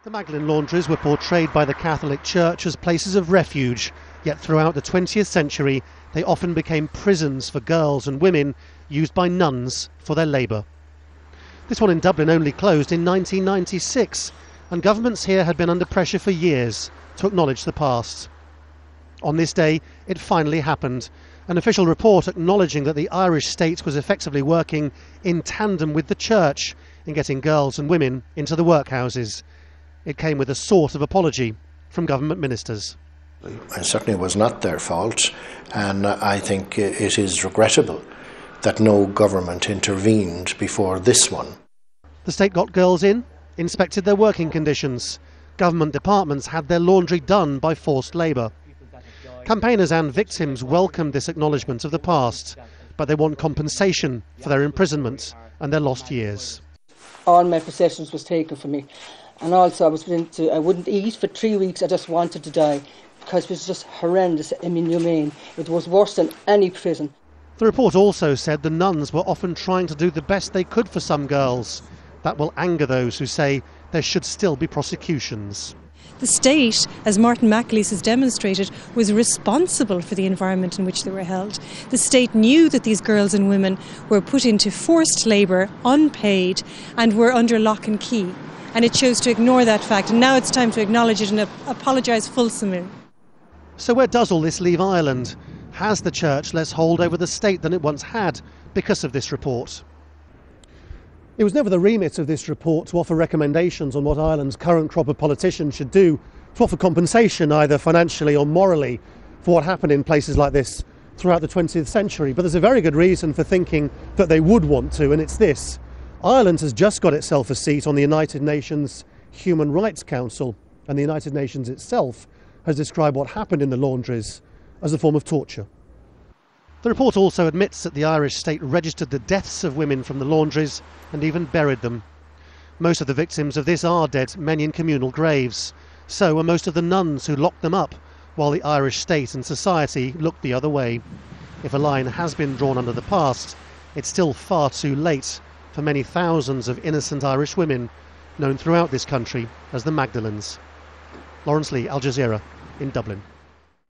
The Magdalene Laundries were portrayed by the Catholic Church as places of refuge, yet throughout the 20th century they often became prisons for girls and women used by nuns for their labour. This one in Dublin only closed in 1996, and governments here had been under pressure for years to acknowledge the past. On this day, it finally happened. An official report acknowledging that the Irish state was effectively working in tandem with the church in getting girls and women into the workhouses. It came with a sort of apology from government ministers. And certainly it was not their fault, and I think it is regrettable that no government intervened before this one. The state got girls in, inspected their working conditions. Government departments had their laundry done by forced labour. Campaigners and victims welcomed this acknowledgement of the past, but they want compensation for their imprisonment and their lost years. All my possessions was taken from me, and also I wouldn't eat for 3 weeks. I just wanted to die because it was just horrendous and inhumane. It was worse than any prison. The report also said the nuns were often trying to do the best they could for some girls. That will anger those who say there should still be prosecutions. The state, as Martin McAleese has demonstrated, was responsible for the environment in which they were held. The state knew that these girls and women were put into forced labour, unpaid, and were under lock and key. And it chose to ignore that fact, and now it's time to acknowledge it and apologise fulsomely. So where does all this leave Ireland? Has the church less hold over the state than it once had because of this report? It was never the remit of this report to offer recommendations on what Ireland's current crop of politicians should do, to offer compensation either financially or morally for what happened in places like this throughout the 20th century. But there's a very good reason for thinking that they would want to, and it's this. Ireland has just got itself a seat on the United Nations Human Rights Council, and the United Nations itself has described what happened in the laundries as a form of torture. The report also admits that the Irish state registered the deaths of women from the laundries and even buried them. Most of the victims of this are dead, many in communal graves. So are most of the nuns who locked them up, while the Irish state and society looked the other way. If a line has been drawn under the past, it's still far too late for many thousands of innocent Irish women known throughout this country as the Magdalenes. Laurence, Al Jazeera in Dublin.